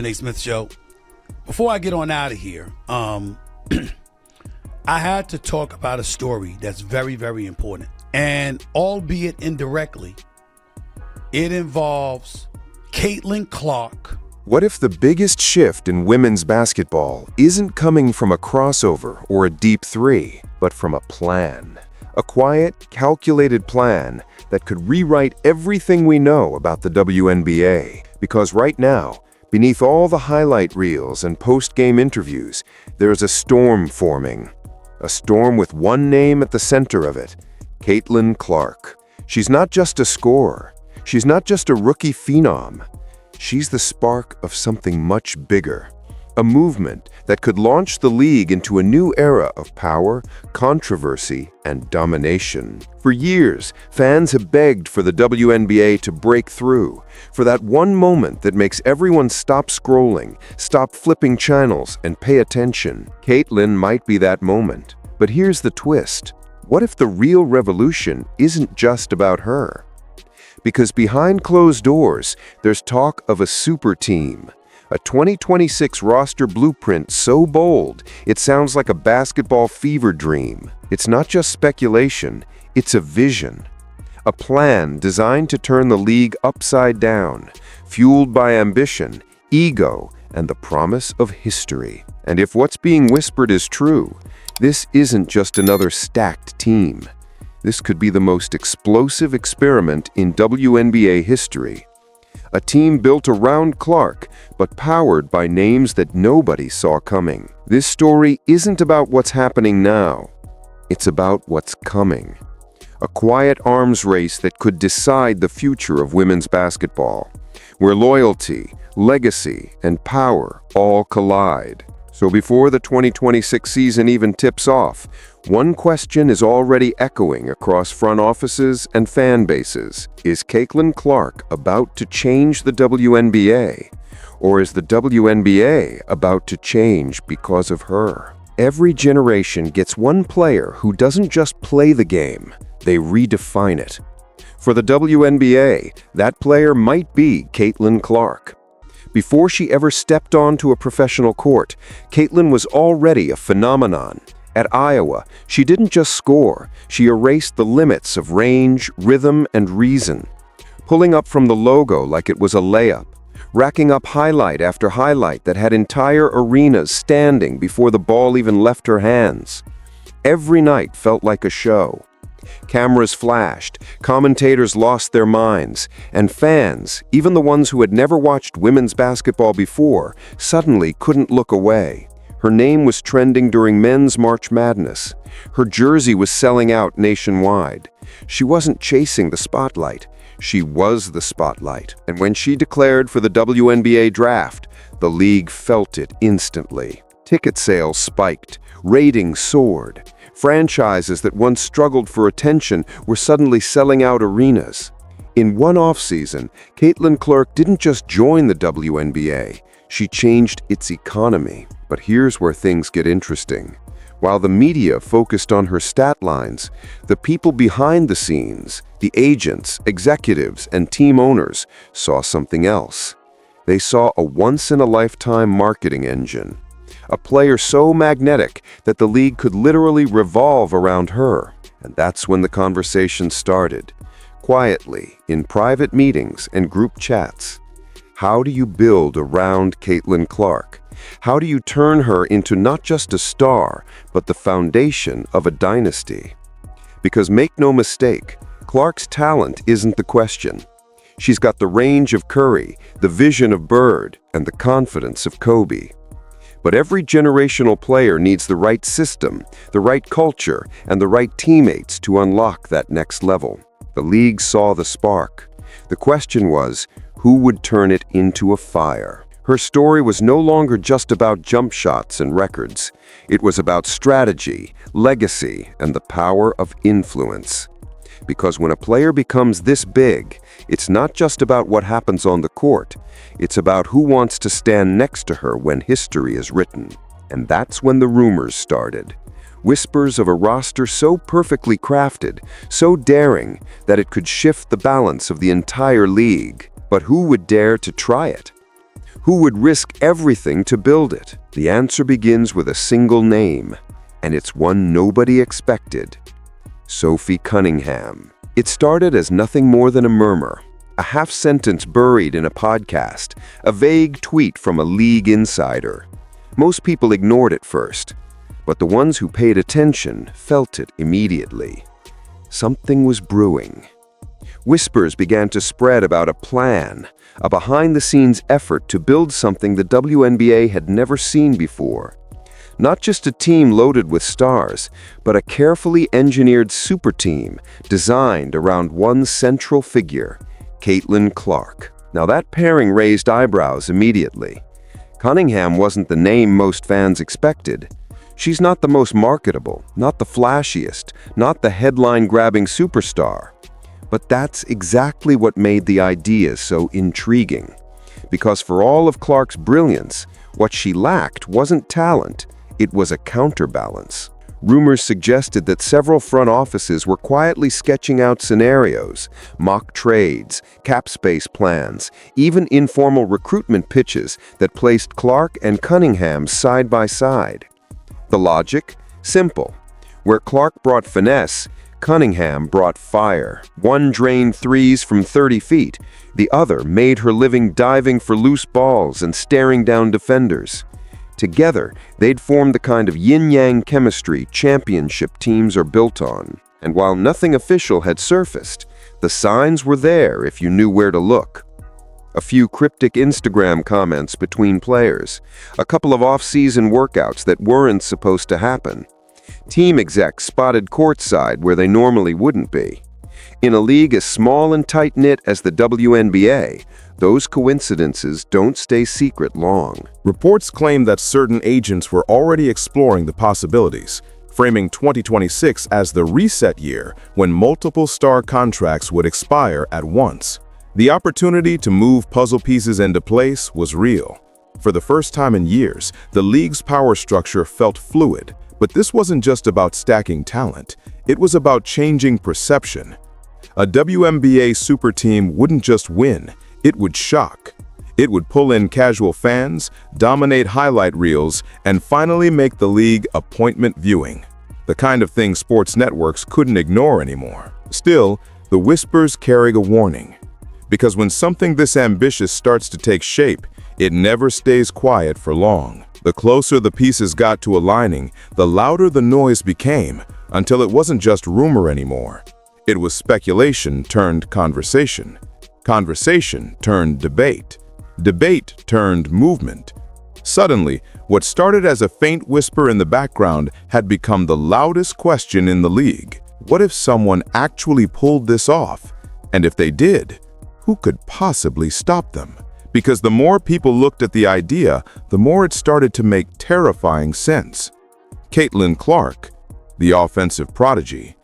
Nate Smith Show. Before I get on out of here, I had to talk about a story that's very, very important. And albeit indirectly, it involves Caitlin Clark. What if the biggest shift in women's basketball isn't coming from a crossover or a deep three, but from a plan? A quiet, calculated plan that could rewrite everything we know about the WNBA. Because right now, beneath all the highlight reels and post-game interviews, there's a storm forming. A storm with one name at the center of it, Caitlin Clark. She's not just a scorer. She's not just a rookie phenom. She's the spark of something much bigger. A movement that could launch the league into a new era of power, controversy, and domination. For years, fans have begged for the WNBA to break through, for that one moment that makes everyone stop scrolling, stop flipping channels, and pay attention. Caitlin might be that moment. But here's the twist. What if the real revolution isn't just about her? Because behind closed doors, there's talk of a super team. A 2026 roster blueprint so bold, it sounds like a basketball fever dream. It's not just speculation, it's a vision. A plan designed to turn the league upside down, fueled by ambition, ego, and the promise of history. And if what's being whispered is true, this isn't just another stacked team. This could be the most explosive experiment in WNBA history. A team built around Clark, but powered by names that nobody saw coming. This story isn't about what's happening now. It's about what's coming. A quiet arms race that could decide the future of women's basketball, where loyalty, legacy, and power all collide. So before the 2026 season even tips off, one question is already echoing across front offices and fan bases. Is Caitlin Clark about to change the WNBA? Or is the WNBA about to change because of her? Every generation gets one player who doesn't just play the game, they redefine it. For the WNBA, that player might be Caitlin Clark. Before she ever stepped onto a professional court, Caitlin was already a phenomenon. At Iowa, she didn't just score, she erased the limits of range, rhythm, and reason. Pulling up from the logo like it was a layup, racking up highlight after highlight that had entire arenas standing before the ball even left her hands. Every night felt like a show. Cameras flashed, commentators lost their minds, and fans, even the ones who had never watched women's basketball before, suddenly couldn't look away. Her name was trending during men's March Madness. Her jersey was selling out nationwide. She wasn't chasing the spotlight. She was the spotlight. And when she declared for the WNBA draft, the league felt it instantly. Ticket sales spiked. Ratings soared. Franchises that once struggled for attention were suddenly selling out arenas. In one offseason, Caitlin Clark didn't just join the WNBA, she changed its economy. But here's where things get interesting. While the media focused on her stat lines, the people behind the scenes, the agents, executives, and team owners, saw something else. They saw a once-in-a-lifetime marketing engine. A player so magnetic that the league could literally revolve around her. And that's when the conversation started. Quietly, in private meetings and group chats. How do you build around Caitlin Clark? How do you turn her into not just a star, but the foundation of a dynasty? Because make no mistake, Clark's talent isn't the question. She's got the range of Curry, the vision of Bird, and the confidence of Kobe. But every generational player needs the right system, the right culture, and the right teammates to unlock that next level. The league saw the spark. The question was, who would turn it into a fire? Her story was no longer just about jump shots and records. It was about strategy, legacy, and the power of influence. Because when a player becomes this big, it's not just about what happens on the court. It's about who wants to stand next to her when history is written. And that's when the rumors started. Whispers of a roster so perfectly crafted, so daring, that it could shift the balance of the entire league. But who would dare to try it? Who would risk everything to build it? The answer begins with a single name, and it's one nobody expected: Sophie Cunningham. It started as nothing more than a murmur, a half-sentence buried in a podcast, a vague tweet from a league insider. Most people ignored it first, but the ones who paid attention felt it immediately. Something was brewing. Whispers began to spread about a plan, a behind-the-scenes effort to build something the WNBA had never seen before. Not just a team loaded with stars, but a carefully engineered super team designed around one central figure: Caitlin Clark. Now that pairing raised eyebrows immediately. Cunningham wasn't the name most fans expected. She's not the most marketable, not the flashiest, not the headline-grabbing superstar. But that's exactly what made the idea so intriguing. Because for all of Clark's brilliance, what she lacked wasn't talent, it was a counterbalance. Rumors suggested that several front offices were quietly sketching out scenarios, mock trades, cap space plans, even informal recruitment pitches that placed Clark and Cunningham side by side. The logic? Simple. Where Clark brought finesse, Cunningham brought fire. One drained threes from 30 feet. The other made her living diving for loose balls and staring down defenders. Together, they'd formed the kind of yin-yang chemistry championship teams are built on. And while nothing official had surfaced, the signs were there if you knew where to look. A few cryptic Instagram comments between players, a couple of off-season workouts that weren't supposed to happen. Team execs spotted courtside where they normally wouldn't be. In a league as small and tight-knit as the WNBA, those coincidences don't stay secret long. Reports claim that certain agents were already exploring the possibilities, framing 2026 as the reset year when multiple star contracts would expire at once. The opportunity to move puzzle pieces into place was real. For the first time in years, the league's power structure felt fluid. But this wasn't just about stacking talent, it was about changing perception. A WNBA super team wouldn't just win, it would shock. It would pull in casual fans, dominate highlight reels, and finally make the league appointment viewing. The kind of thing sports networks couldn't ignore anymore. Still, the whispers carry a warning. Because when something this ambitious starts to take shape, it never stays quiet for long. The closer the pieces got to aligning, the louder the noise became, until it wasn't just rumor anymore. It was speculation turned conversation. Conversation turned debate. Debate turned movement. Suddenly, what started as a faint whisper in the background had become the loudest question in the league. What if someone actually pulled this off? And if they did, who could possibly stop them? Because the more people looked at the idea, the more it started to make terrifying sense. Caitlin Clark, the offensive prodigy.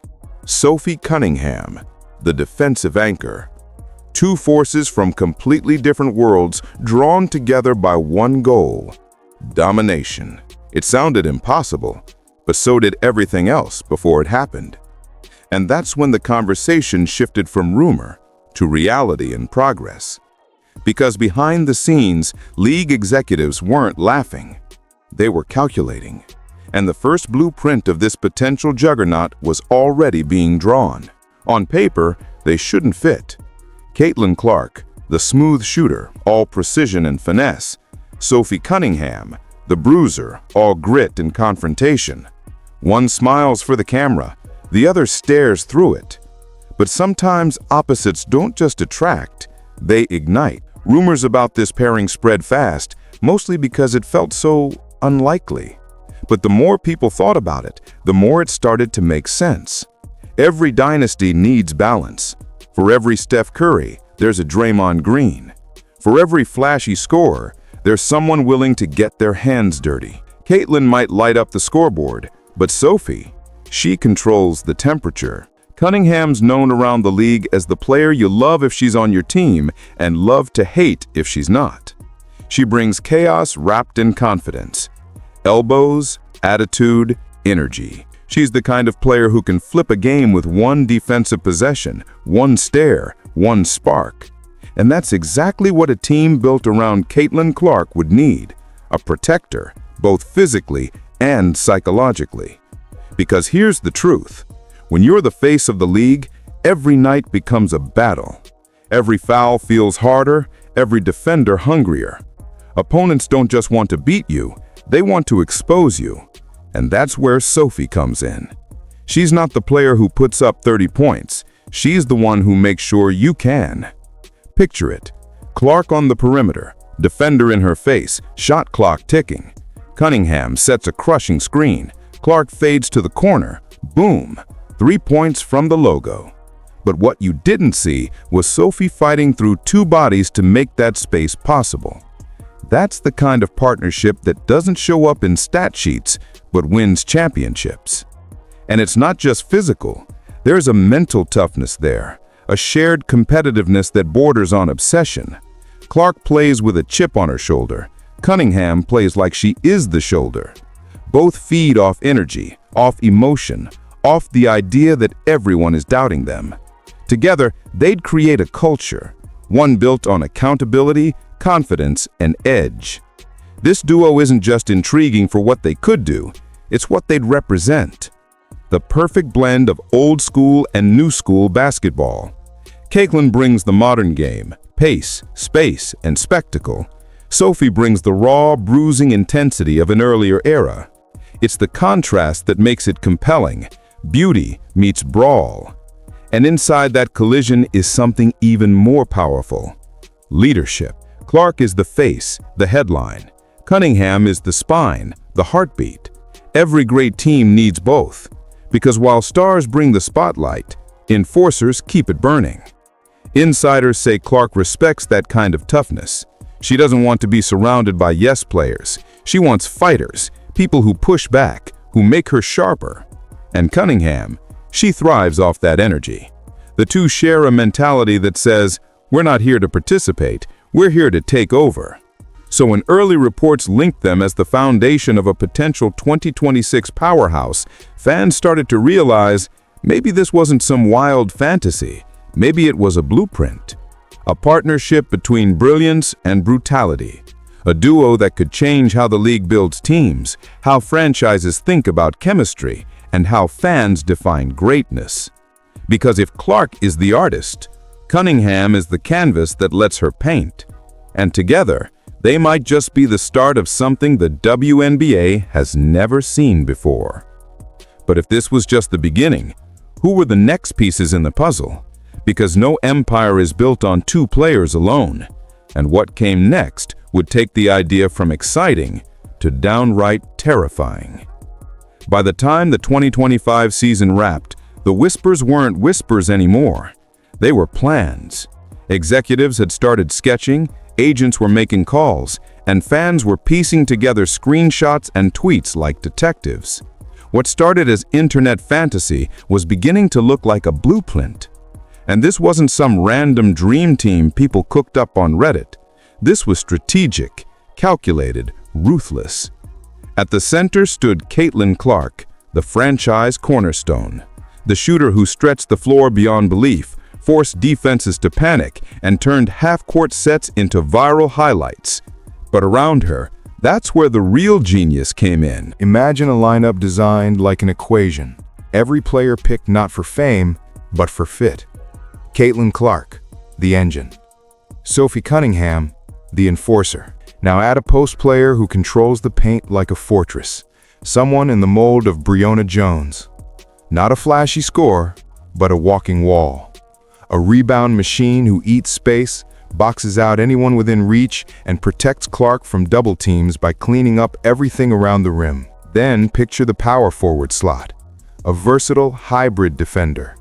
Sophie Cunningham, the defensive anchor. Two forces from completely different worlds drawn together by one goal: domination. It sounded impossible, but so did everything else before it happened. And that's when the conversation shifted from rumor to reality and progress. Because behind the scenes, league executives weren't laughing. They were calculating. And the first blueprint of this potential juggernaut was already being drawn. On paper, they shouldn't fit. Caitlin Clark, the smooth shooter, all precision and finesse. Sophie Cunningham, the bruiser, all grit and confrontation. One smiles for the camera, the other stares through it. But sometimes opposites don't just attract, they ignite. Rumors about this pairing spread fast, mostly because it felt so unlikely. But the more people thought about it, the more it started to make sense. Every dynasty needs balance. For every Steph Curry, there's a Draymond Green. For every flashy scorer, there's someone willing to get their hands dirty. Caitlin might light up the scoreboard, but Sophie, she controls the temperature. Cunningham's known around the league as the player you love if she's on your team and love to hate if she's not. She brings chaos wrapped in confidence. Elbows, attitude, energy. She's the kind of player who can flip a game with one defensive possession, one stare, one spark. And that's exactly what a team built around Caitlin Clark would need, a protector, both physically and psychologically. Because here's the truth. When you're the face of the league, every night becomes a battle. Every foul feels harder, every defender hungrier. Opponents don't just want to beat you, they want to expose you. And that's where Sophie comes in. She's not the player who puts up 30 points. She's the one who makes sure you can. Picture it. Clark on the perimeter, defender in her face, shot clock ticking. Cunningham sets a crushing screen. Clark fades to the corner. Boom! 3 points from the logo. But what you didn't see was Sophie fighting through two bodies to make that space possible. That's the kind of partnership that doesn't show up in stat sheets, but wins championships. And it's not just physical. There's a mental toughness there, a shared competitiveness that borders on obsession. Clark plays with a chip on her shoulder. Cunningham plays like she is the shoulder. Both feed off energy, off emotion, off the idea that everyone is doubting them. Together, they'd create a culture, one built on accountability, confidence, and edge. This duo isn't just intriguing for what they could do, it's what they'd represent. The perfect blend of old school and new school basketball. Caitlin brings the modern game, pace, space, and spectacle. Sophie brings the raw, bruising intensity of an earlier era. It's the contrast that makes it compelling. Beauty meets brawl. And inside that collision is something even more powerful. Leadership. Clark is the face, the headline. Cunningham is the spine, the heartbeat. Every great team needs both. Because while stars bring the spotlight, enforcers keep it burning. Insiders say Clark respects that kind of toughness. She doesn't want to be surrounded by yes players. She wants fighters, people who push back, who make her sharper. And Cunningham, she thrives off that energy. The two share a mentality that says, we're not here to participate, we're here to take over. So when early reports linked them as the foundation of a potential 2026 powerhouse, fans started to realize maybe this wasn't some wild fantasy, maybe it was a blueprint. A partnership between brilliance and brutality. A duo that could change how the league builds teams, how franchises think about chemistry, and how fans define greatness. Because if Clark is the artist, Cunningham is the canvas that lets her paint. And together, they might just be the start of something the WNBA has never seen before. But if this was just the beginning, who were the next pieces in the puzzle? Because no empire is built on two players alone. And what came next would take the idea from exciting to downright terrifying. By the time the 2025 season wrapped, the whispers weren't whispers anymore. They were plans. Executives had started sketching, agents were making calls, and fans were piecing together screenshots and tweets like detectives. What started as internet fantasy was beginning to look like a blueprint. And this wasn't some random dream team people cooked up on Reddit. This was strategic, calculated, ruthless. At the center stood Caitlin Clark, the franchise cornerstone. The shooter who stretched the floor beyond belief, forced defenses to panic, and turned half-court sets into viral highlights. But around her, that's where the real genius came in. Imagine a lineup designed like an equation. Every player picked not for fame, but for fit. Caitlin Clark, the engine. Sophie Cunningham, the enforcer. Now add a post player who controls the paint like a fortress. Someone in the mold of Breonna Jones. Not a flashy score, but a walking wall. A rebound machine who eats space, boxes out anyone within reach, and protects Clark from double teams by cleaning up everything around the rim. Then picture the power forward slot. A versatile hybrid defender.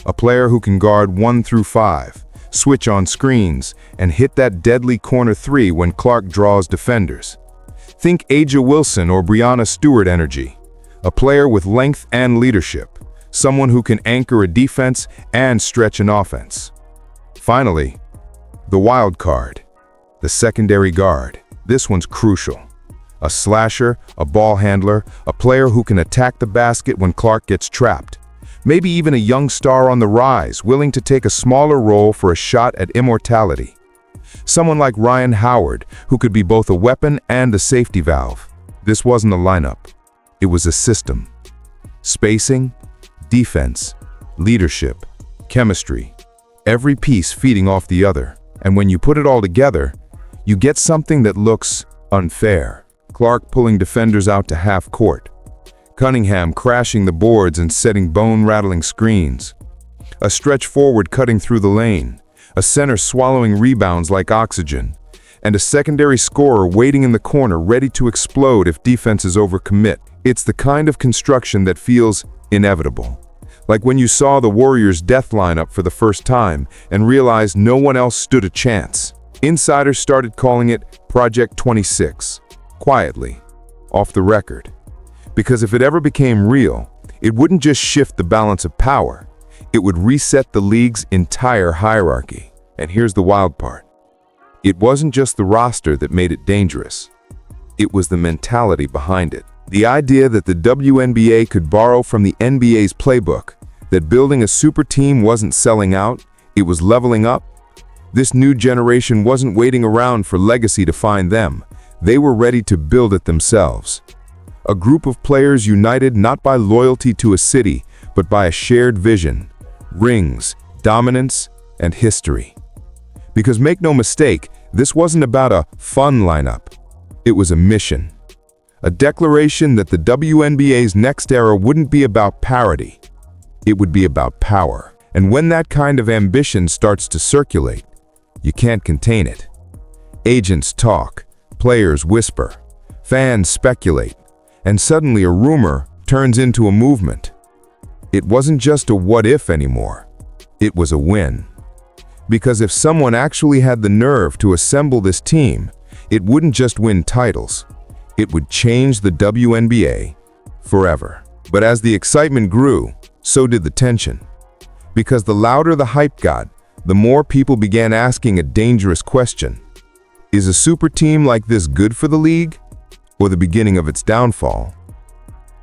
A player who can guard 1 through 5, switch on screens, and hit that deadly corner 3 when Clark draws defenders. Think A'ja Wilson or Breanna Stewart energy. A player with length and leadership. Someone who can anchor a defense and stretch an offense. Finally, the wild card. The secondary guard. This one's crucial. A slasher, a ball handler, a player who can attack the basket when Clark gets trapped. Maybe even a young star on the rise, willing to take a smaller role for a shot at immortality. Someone like Ryan Howard, who could be both a weapon and a safety valve. This wasn't a lineup. It was a system. Spacing, defense, leadership, chemistry. Every piece feeding off the other. And when you put it all together, you get something that looks unfair. Clark pulling defenders out to half court. Cunningham crashing the boards and setting bone-rattling screens. A stretch forward cutting through the lane. A center swallowing rebounds like oxygen. And a secondary scorer waiting in the corner ready to explode if defenses overcommit. It's the kind of construction that feels inevitable. Like when you saw the Warriors' death lineup for the first time and realized no one else stood a chance. Insiders started calling it Project 26, quietly, off the record. Because if it ever became real, it wouldn't just shift the balance of power, it would reset the league's entire hierarchy. And here's the wild part. It wasn't just the roster that made it dangerous. It was the mentality behind it. The idea that the WNBA could borrow from the NBA's playbook, that building a super team wasn't selling out, it was leveling up. This new generation wasn't waiting around for legacy to find them. They were ready to build it themselves. A group of players united not by loyalty to a city, but by a shared vision, rings, dominance, and history. Because make no mistake, this wasn't about a fun lineup. It was a mission. A declaration that the WNBA's next era wouldn't be about parity. It would be about power. And when that kind of ambition starts to circulate, you can't contain it. Agents talk, players whisper, fans speculate, and suddenly a rumor turns into a movement. It wasn't just a what if anymore. It was a win. Because if someone actually had the nerve to assemble this team, it wouldn't just win titles. It would change the WNBA forever. But as the excitement grew, so did the tension. Because the louder the hype got, the more people began asking a dangerous question. Is a super team like this good for the league, or the beginning of its downfall?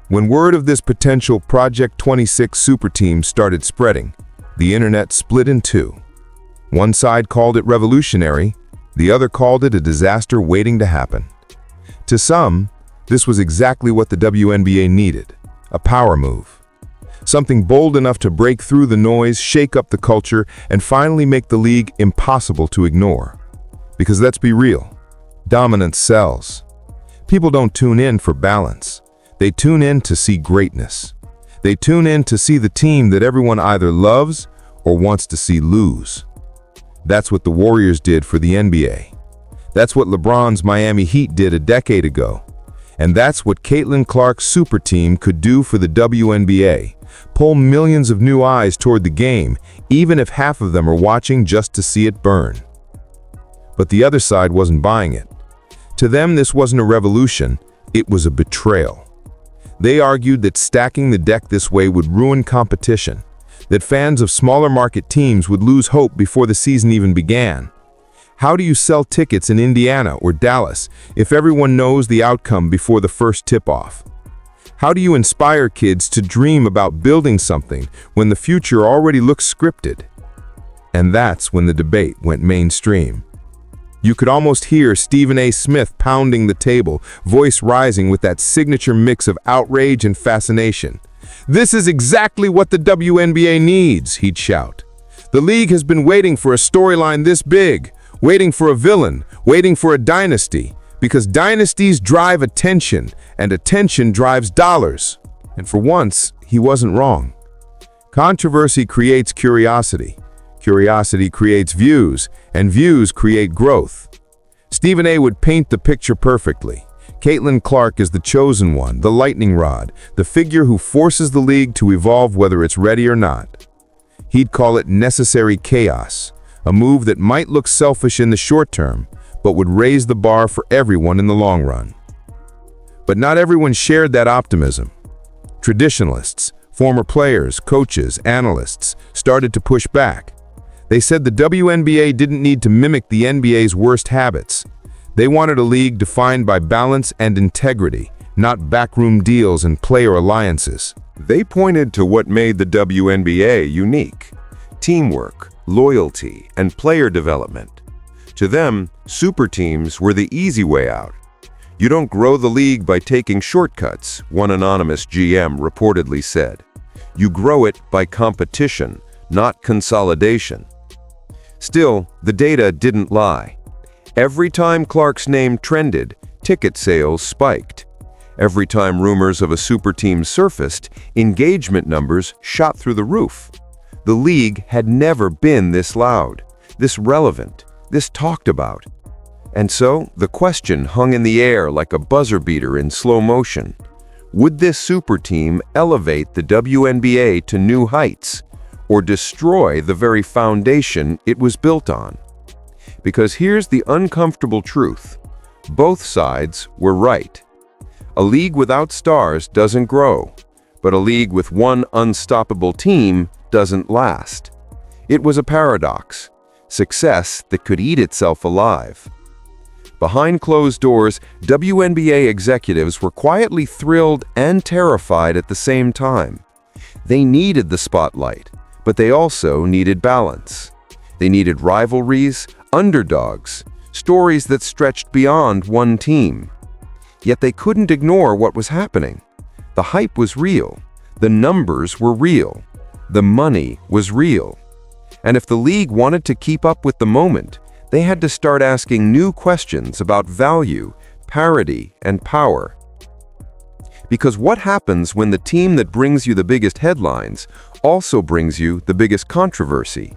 When word of this potential Project 26 super team started spreading, the internet split in two. One side called it revolutionary, the other called it a disaster waiting to happen. To some, this was exactly what the WNBA needed, a power move. Something bold enough to break through the noise, shake up the culture, and finally make the league impossible to ignore. Because let's be real, dominance sells. People don't tune in for balance. They tune in to see greatness. They tune in to see the team that everyone either loves or wants to see lose. That's what the Warriors did for the NBA. That's what LeBron's Miami Heat did a decade ago. And that's what Caitlin Clark's super team could do for the WNBA. Pull millions of new eyes toward the game, even if half of them are watching just to see it burn. But the other side wasn't buying it. To them, this wasn't a revolution, it was a betrayal. They argued that stacking the deck this way would ruin competition, that fans of smaller market teams would lose hope before the season even began. How do you sell tickets in Indiana or Dallas if everyone knows the outcome before the first tip-off? How do you inspire kids to dream about building something when the future already looks scripted? And that's when the debate went mainstream. You could almost hear Stephen A. Smith pounding the table, voice rising with that signature mix of outrage and fascination. "This is exactly what the WNBA needs," he'd shout. "The league has been waiting for a storyline this big, waiting for a villain, waiting for a dynasty, because dynasties drive attention, and attention drives dollars." And for once, he wasn't wrong. Controversy creates curiosity. Curiosity creates views, and views create growth. Stephen A. would paint the picture perfectly. Caitlin Clark is the chosen one, the lightning rod, the figure who forces the league to evolve whether it's ready or not. He'd call it necessary chaos, a move that might look selfish in the short term, but would raise the bar for everyone in the long run. But not everyone shared that optimism. Traditionalists, former players, coaches, analysts started to push back. They said the WNBA didn't need to mimic the NBA's worst habits. They wanted a league defined by balance and integrity, not backroom deals and player alliances. They pointed to what made the WNBA unique: teamwork, loyalty, and player development. To them, super teams were the easy way out. You don't grow the league by taking shortcuts, one anonymous GM reportedly said. You grow it by competition, not consolidation. Still, the data didn't lie. Every time Clark's name trended, ticket sales spiked. Every time rumors of a super team surfaced, engagement numbers shot through the roof. The league had never been this loud, this relevant, this talked about. And so, the question hung in the air like a buzzer beater in slow motion. Would this super team elevate the WNBA to new heights, or destroy the very foundation it was built on? Because here's the uncomfortable truth. Both sides were right. A league without stars doesn't grow, but a league with one unstoppable team doesn't last. It was a paradox, success that could eat itself alive. Behind closed doors, WNBA executives were quietly thrilled and terrified at the same time. They needed the spotlight, but they also needed balance. They needed rivalries, underdogs, stories that stretched beyond one team. Yet they couldn't ignore what was happening. The hype was real. The numbers were real. The money was real. And if the league wanted to keep up with the moment, they had to start asking new questions about value, parity, and power. Because what happens when the team that brings you the biggest headlines also brings you the biggest controversy?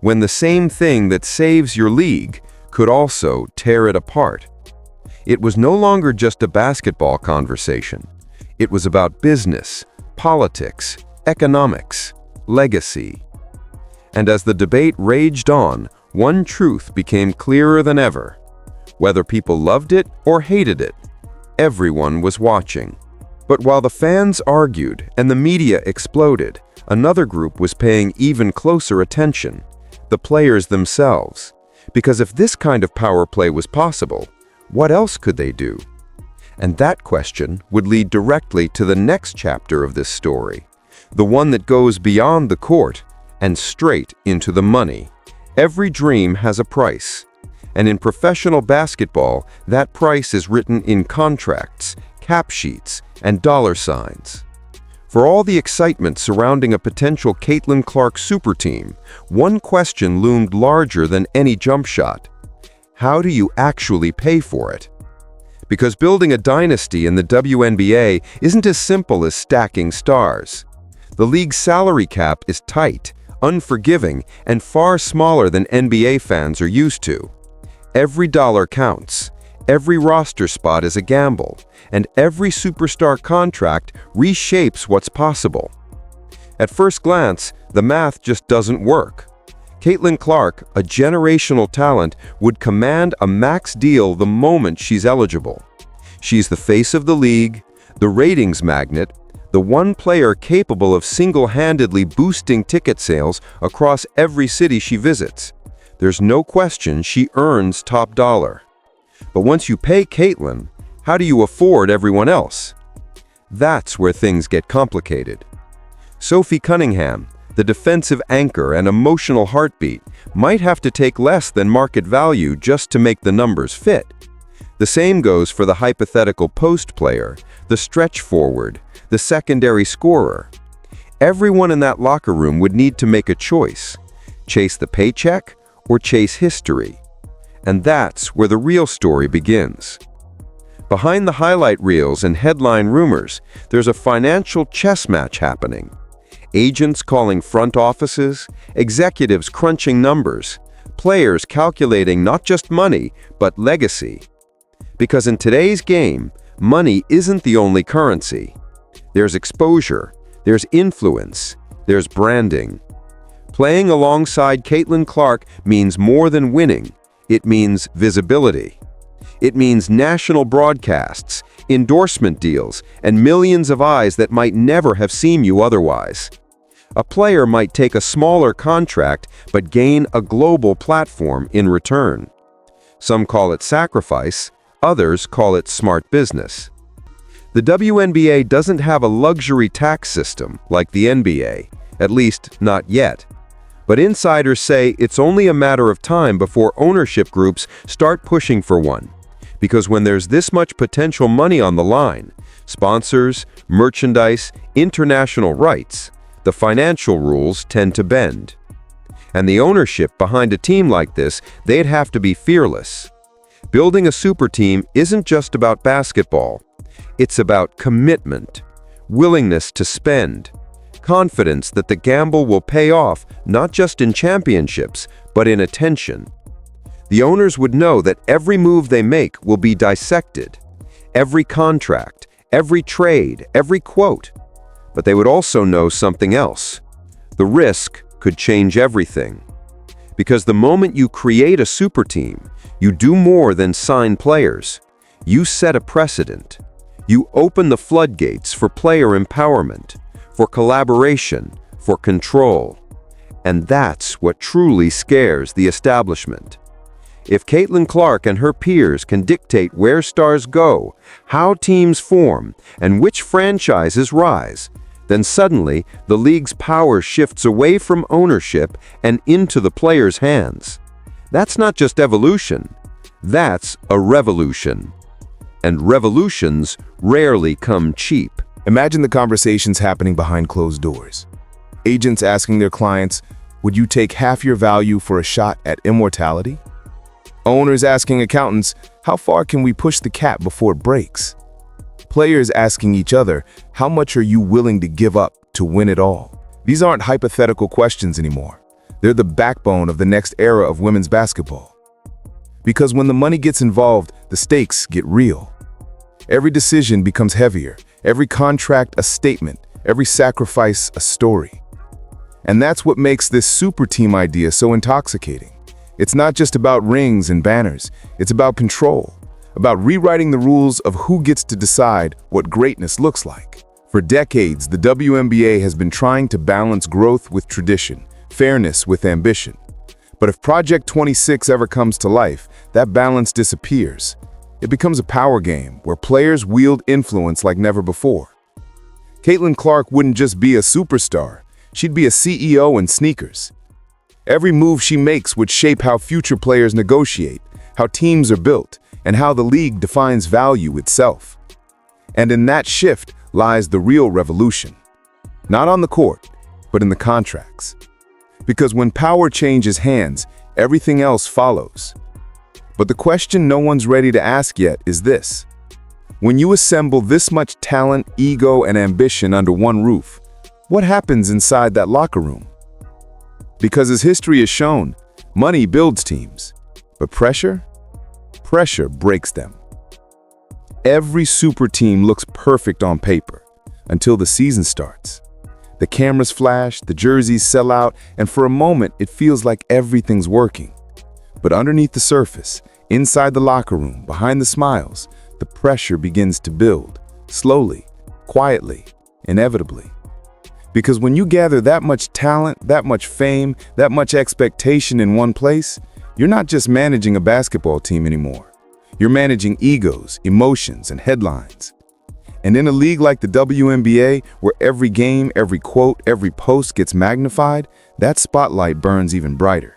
When the same thing that saves your league could also tear it apart? It was no longer just a basketball conversation. It was about business, politics, economics, legacy. And as the debate raged on, one truth became clearer than ever. Whether people loved it or hated it, everyone was watching. But while the fans argued and the media exploded, another group was paying even closer attention: the players themselves. Because if this kind of power play was possible, what else could they do? And that question would lead directly to the next chapter of this story, the one that goes beyond the court and straight into the money. Every dream has a price, and in professional basketball, that price is written in contracts, cap sheets, and dollar signs. For all the excitement surrounding a potential Caitlin Clark super team, one question loomed larger than any jump shot. How do you actually pay for it? Because building a dynasty in the WNBA isn't as simple as stacking stars. The league's salary cap is tight, unforgiving, and far smaller than NBA fans are used to. Every dollar counts. Every roster spot is a gamble, and every superstar contract reshapes what's possible. At first glance, the math just doesn't work. Caitlin Clark, a generational talent, would command a max deal the moment she's eligible. She's the face of the league, the ratings magnet, the one player capable of single-handedly boosting ticket sales across every city she visits. There's no question she earns top dollar. But once you pay Caitlin, how do you afford everyone else? That's where things get complicated. Sophie Cunningham, the defensive anchor and emotional heartbeat, might have to take less than market value just to make the numbers fit. The same goes for the hypothetical post player, the stretch forward, the secondary scorer. Everyone in that locker room would need to make a choice: chase the paycheck or chase history. And that's where the real story begins. Behind the highlight reels and headline rumors, there's a financial chess match happening. Agents calling front offices, executives crunching numbers, players calculating not just money, but legacy. Because in today's game, money isn't the only currency. There's exposure, there's influence, there's branding. Playing alongside Caitlin Clark means more than winning. It means visibility. It means national broadcasts, endorsement deals, and millions of eyes that might never have seen you otherwise. A player might take a smaller contract but gain a global platform in return. Some call it sacrifice, others call it smart business. The WNBA doesn't have a luxury tax system like the NBA, at least not yet. But insiders say it's only a matter of time before ownership groups start pushing for one. Because when there's this much potential money on the line, sponsors, merchandise, international rights, the financial rules tend to bend. And the ownership behind a team like this, they'd have to be fearless. Building a super team isn't just about basketball. It's about commitment, willingness to spend, confidence that the gamble will pay off not just in championships, but in attention. The owners would know that every move they make will be dissected, every contract, every trade, every quote. But they would also know something else. The risk could change everything. Because the moment you create a super team, you do more than sign players. You set a precedent. You open the floodgates for player empowerment, for collaboration, for control. And that's what truly scares the establishment. If Caitlin Clark and her peers can dictate where stars go, how teams form, and which franchises rise, then suddenly the league's power shifts away from ownership and into the players' hands. That's not just evolution, that's a revolution. And revolutions rarely come cheap. Imagine the conversations happening behind closed doors. Agents asking their clients, would you take half your value for a shot at immortality? Owners asking accountants, how far can we push the cap before it breaks? Players asking each other, how much are you willing to give up to win it all? These aren't hypothetical questions anymore. They're the backbone of the next era of women's basketball. Because when the money gets involved, the stakes get real. Every decision becomes heavier, every contract a statement, every sacrifice a story. And that's what makes this super team idea so intoxicating. It's not just about rings and banners, it's about control, about rewriting the rules of who gets to decide what greatness looks like. For decades, the WNBA has been trying to balance growth with tradition, fairness with ambition. But if Project 26 ever comes to life, that balance disappears. It becomes a power game where players wield influence like never before. Caitlin Clark wouldn't just be a superstar, she'd be a CEO in sneakers. Every move she makes would shape how future players negotiate, how teams are built, and how the league defines value itself. And in that shift lies the real revolution. Not on the court, but in the contracts. Because when power changes hands, everything else follows. But the question no one's ready to ask yet is this. When you assemble this much talent, ego, and ambition under one roof, what happens inside that locker room? Because as history has shown, money builds teams, but pressure breaks them. Every super team looks perfect on paper until the season starts. The cameras flash, the jerseys sell out, and for a moment it feels like everything's working. But underneath the surface, inside the locker room, behind the smiles, the pressure begins to build, slowly, quietly, inevitably. Because when you gather that much talent, that much fame, that much expectation in one place, you're not just managing a basketball team anymore. You're managing egos, emotions, and headlines. And in a league like the WNBA, where every game, every quote, every post gets magnified, that spotlight burns even brighter.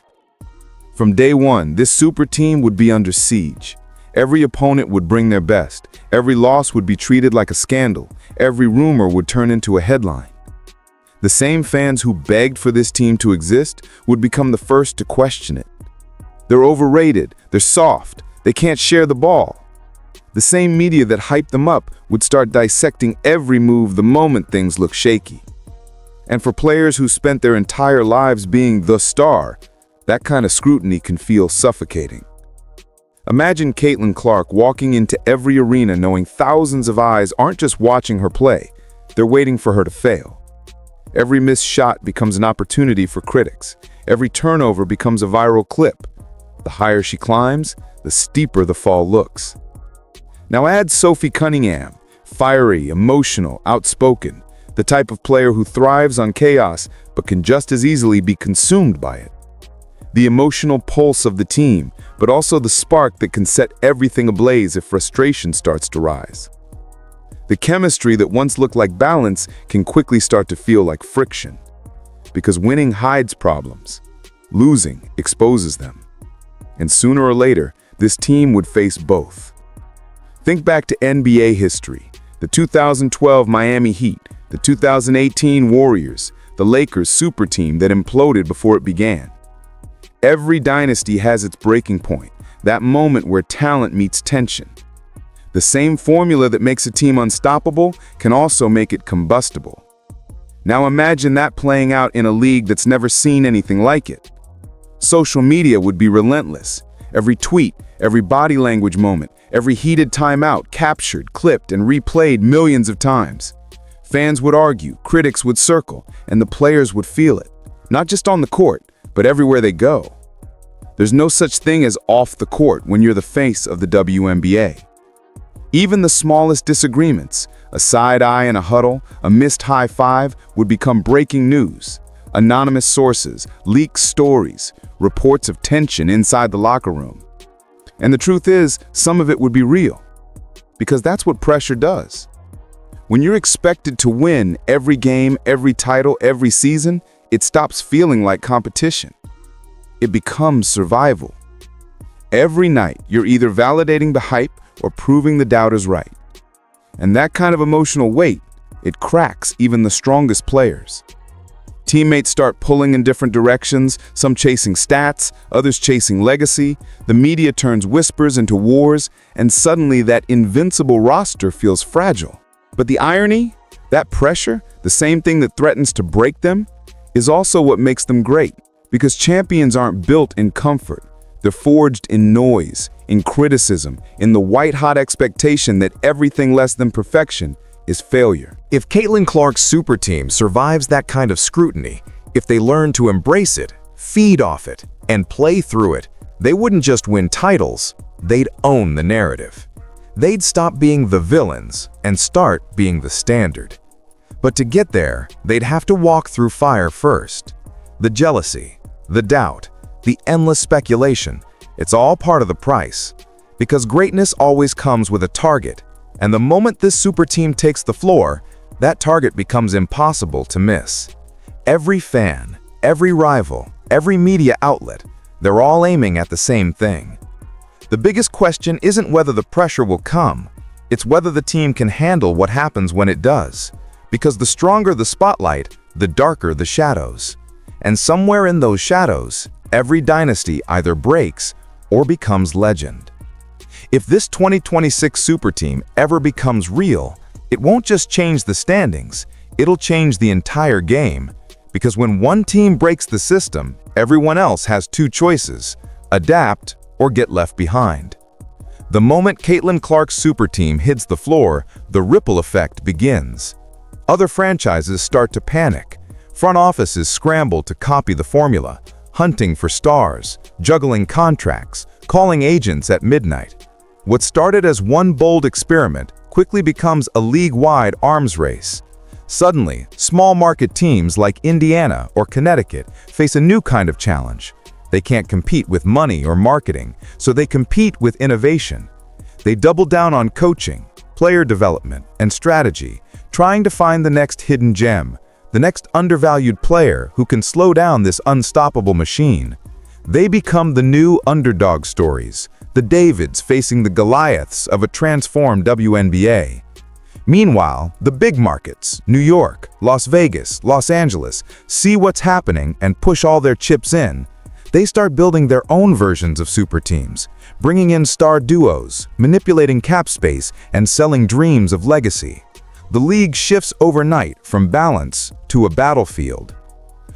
From day one, this super team would be under siege. Every opponent would bring their best. Every loss would be treated like a scandal. Every rumor would turn into a headline. The same fans who begged for this team to exist would become the first to question it. They're overrated, they're soft, they can't share the ball. The same media that hyped them up would start dissecting every move the moment things look shaky. And for players who spent their entire lives being the star, that kind of scrutiny can feel suffocating. Imagine Caitlin Clark walking into every arena knowing thousands of eyes aren't just watching her play, they're waiting for her to fail. Every missed shot becomes an opportunity for critics. Every turnover becomes a viral clip. The higher she climbs, the steeper the fall looks. Now add Sophie Cunningham, fiery, emotional, outspoken, the type of player who thrives on chaos but can just as easily be consumed by it. The emotional pulse of the team, but also the spark that can set everything ablaze if frustration starts to rise. The chemistry that once looked like balance can quickly start to feel like friction. Because winning hides problems. Losing exposes them. And sooner or later, this team would face both. Think back to NBA history. The 2012 Miami Heat, the 2018 Warriors, the Lakers super team that imploded before it began. Every dynasty has its breaking point, that moment where talent meets tension. The same formula that makes a team unstoppable can also make it combustible. Now imagine that playing out in a league that's never seen anything like it. Social media would be relentless. Every tweet, every body language moment, every heated timeout captured, clipped, and replayed millions of times. Fans would argue, critics would circle, and the players would feel it. Not just on the court, but everywhere they go. There's no such thing as off the court when you're the face of the WNBA. Even the smallest disagreements, a side eye in a huddle, a missed high five, would become breaking news. Anonymous sources, leaked stories, reports of tension inside the locker room. And the truth is, some of it would be real. Because that's what pressure does. When you're expected to win every game, every title, every season, it stops feeling like competition. It becomes survival. Every night, you're either validating the hype or proving the doubters right. And that kind of emotional weight, it cracks even the strongest players. Teammates start pulling in different directions, some chasing stats, others chasing legacy. The media turns whispers into wars, and suddenly that invincible roster feels fragile. But the irony, that pressure, the same thing that threatens to break them, is also what makes them great. Because champions aren't built in comfort. They're forged in noise, in criticism, in the white-hot expectation that everything less than perfection is failure. If Caitlin Clark's super team survives that kind of scrutiny, if they learn to embrace it, feed off it, and play through it, they wouldn't just win titles, they'd own the narrative. They'd stop being the villains and start being the standard. But to get there, they'd have to walk through fire first. The jealousy, the doubt, the endless speculation, it's all part of the price. Because greatness always comes with a target, and the moment this super team takes the floor, that target becomes impossible to miss. Every fan, every rival, every media outlet, they're all aiming at the same thing. The biggest question isn't whether the pressure will come, it's whether the team can handle what happens when it does. Because the stronger the spotlight, the darker the shadows. And somewhere in those shadows, every dynasty either breaks or becomes legend. If this 2026 super team ever becomes real, it won't just change the standings, it'll change the entire game. Because when one team breaks the system, everyone else has two choices: adapt or get left behind. The moment Caitlin Clark's super team hits the floor, the ripple effect begins. Other franchises start to panic. Front offices scramble to copy the formula, hunting for stars, juggling contracts, calling agents at midnight. What started as one bold experiment quickly becomes a league-wide arms race. Suddenly, small market teams like Indiana or Connecticut face a new kind of challenge. They can't compete with money or marketing, so they compete with innovation. They double down on coaching, player development, and strategy, trying to find the next hidden gem, the next undervalued player who can slow down this unstoppable machine. They become the new underdog stories, the Davids facing the Goliaths of a transformed WNBA. Meanwhile, the big markets, New York, Las Vegas, Los Angeles, see what's happening and push all their chips in. They start building their own versions of super teams, bringing in star duos, manipulating cap space, and selling dreams of legacy. The league shifts overnight from balance to a battlefield.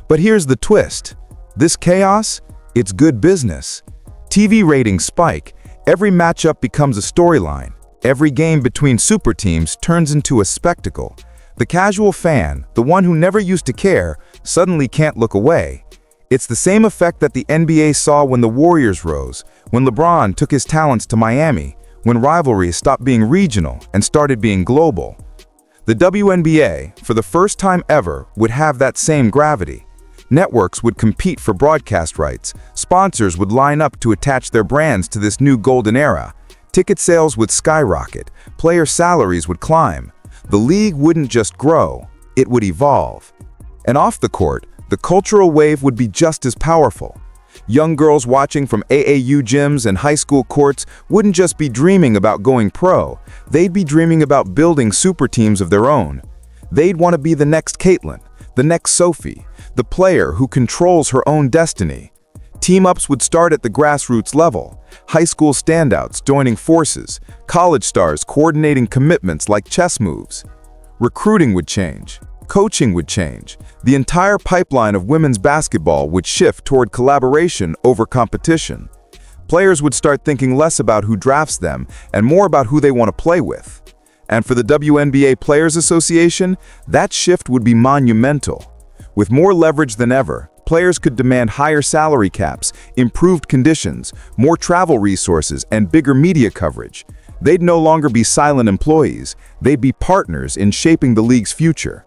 But here's the twist. This chaos, it's good business. TV ratings spike, every matchup becomes a storyline. Every game between super teams turns into a spectacle. The casual fan, the one who never used to care, suddenly can't look away. It's the same effect that the NBA saw when the Warriors rose, when LeBron took his talents to Miami, when rivalries stopped being regional and started being global. The WNBA, for the first time ever, would have that same gravity. Networks would compete for broadcast rights, sponsors would line up to attach their brands to this new golden era, ticket sales would skyrocket, player salaries would climb. the league wouldn't just grow, it would evolve. And off the court, the cultural wave would be just as powerful. Young girls watching from AAU gyms and high school courts wouldn't just be dreaming about going pro, they'd be dreaming about building super teams of their own. They'd want to be the next Caitlin, the next Sophie, the player who controls her own destiny. Team-ups would start at the grassroots level, high school standouts joining forces, college stars coordinating commitments like chess moves. Recruiting would change, coaching would change, the entire pipeline of women's basketball would shift toward collaboration over competition. Players would start thinking less about who drafts them and more about who they want to play with. And for the WNBA Players Association, that shift would be monumental. With more leverage than ever, players could demand higher salary caps, improved conditions, more travel resources, and bigger media coverage. They'd no longer be silent employees, they'd be partners in shaping the league's future.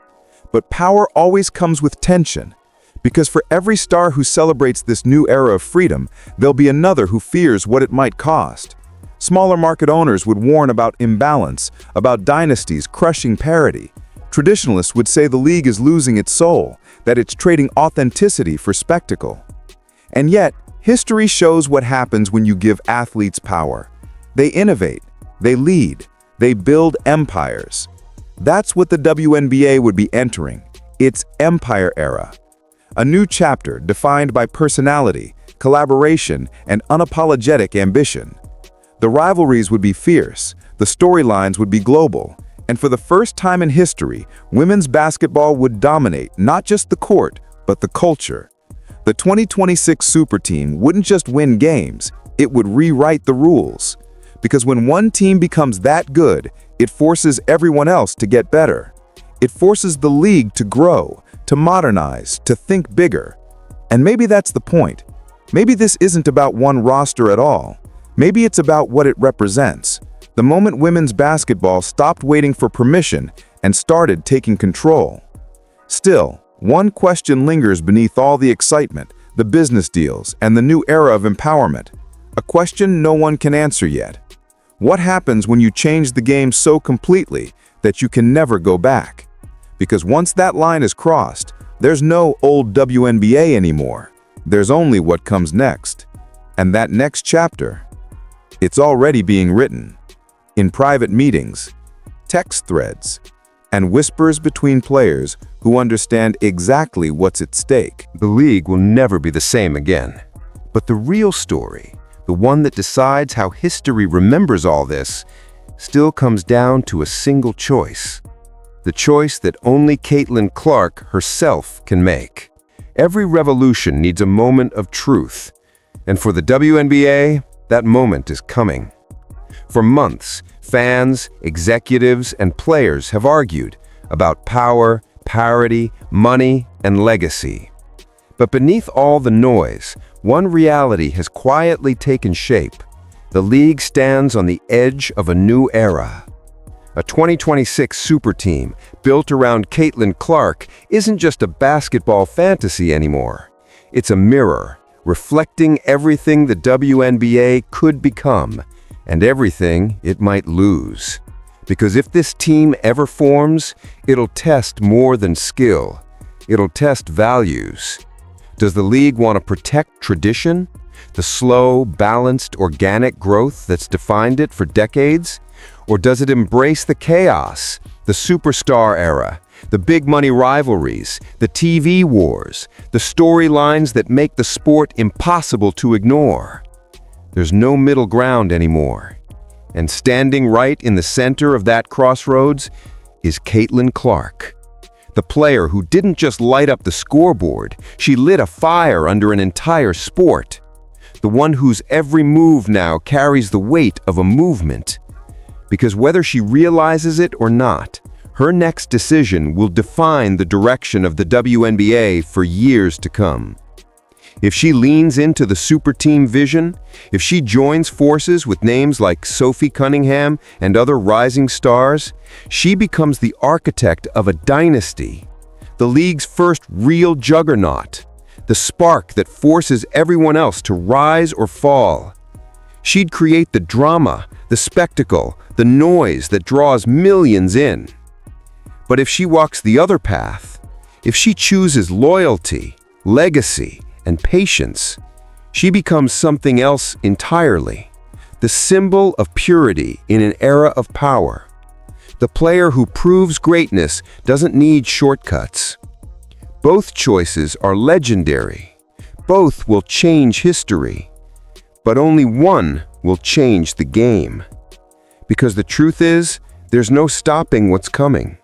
But power always comes with tension, because for every star who celebrates this new era of freedom, there'll be another who fears what it might cost. Smaller market owners would warn about imbalance, about dynasties crushing parity. Traditionalists would say the league is losing its soul, that it's trading authenticity for spectacle. And yet, history shows what happens when you give athletes power. They innovate, they lead, they build empires. That's what the WNBA would be entering, its empire era. A new chapter defined by personality, collaboration, and unapologetic ambition. The rivalries would be fierce, the storylines would be global, and for the first time in history, women's basketball would dominate not just the court, but the culture. The 2026 Super Team wouldn't just win games, it would rewrite the rules. Because when one team becomes that good, it forces everyone else to get better. It forces the league to grow, to modernize, to think bigger. And maybe that's the point. Maybe this isn't about one roster at all. Maybe it's about what it represents. The moment women's basketball stopped waiting for permission and started taking control. Still, one question lingers beneath all the excitement, the business deals, and the new era of empowerment. A question no one can answer yet. What happens when you change the game so completely that you can never go back? Because once that line is crossed, there's no old WNBA anymore. There's only what comes next. And that next chapter, it's already being written. In private meetings, text threads, and whispers between players who understand exactly what's at stake. The league will never be the same again. But the real story, the one that decides how history remembers all this, still comes down to a single choice. The choice that only Caitlin Clark herself can make. Every revolution needs a moment of truth. And for the WNBA, that moment is coming. For months, fans, executives, and players have argued about power, parity, money, and legacy. But beneath all the noise, one reality has quietly taken shape. The league stands on the edge of a new era. A 2026 super team built around Caitlin Clark isn't just a basketball fantasy anymore. It's a mirror, reflecting everything the WNBA could become and everything it might lose. Because if this team ever forms, it'll test more than skill. It'll test values. Does the league want to protect tradition? The slow, balanced, organic growth that's defined it for decades? Or does it embrace the chaos, the superstar era, the big money rivalries, the TV wars, the storylines that make the sport impossible to ignore? There's no middle ground anymore. And standing right in the center of that crossroads is Caitlin Clark. The player who didn't just light up the scoreboard, she lit a fire under an entire sport. The one whose every move now carries the weight of a movement. Because whether she realizes it or not, her next decision will define the direction of the WNBA for years to come. If she leans into the super team vision, if she joins forces with names like Sophie Cunningham and other rising stars, she becomes the architect of a dynasty, the league's first real juggernaut, the spark that forces everyone else to rise or fall. She'd create the drama, the spectacle, the noise that draws millions in. But if she walks the other path, if she chooses loyalty, legacy, and patience, she becomes something else entirely. The symbol of purity in an era of power. The player who proves greatness doesn't need shortcuts. Both choices are legendary. Both will change history. But only one will change the game. Because the truth is, there's no stopping what's coming.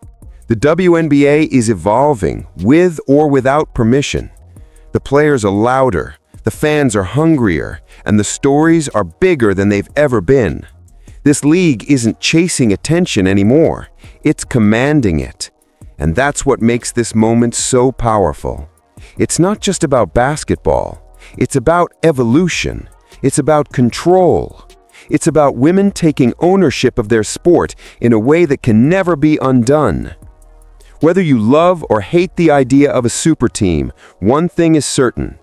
The WNBA is evolving, with or without permission. The players are louder, the fans are hungrier, and the stories are bigger than they've ever been. This league isn't chasing attention anymore. It's commanding it. And that's what makes this moment so powerful. It's not just about basketball. It's about evolution. It's about control. It's about women taking ownership of their sport in a way that can never be undone. Whether you love or hate the idea of a super team, one thing is certain.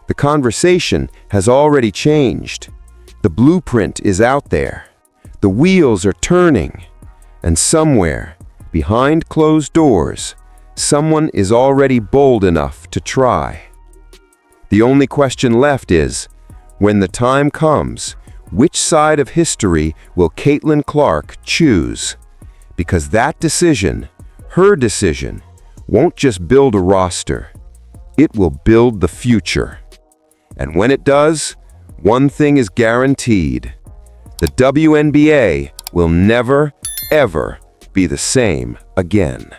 The conversation has already changed. The blueprint is out there. The wheels are turning. And somewhere, behind closed doors, someone is already bold enough to try. The only question left is, when the time comes, which side of history will Caitlin Clark choose? Because that decision, her decision, won't just build a roster. It will build the future. And when it does, one thing is guaranteed. The WNBA will never, ever be the same again.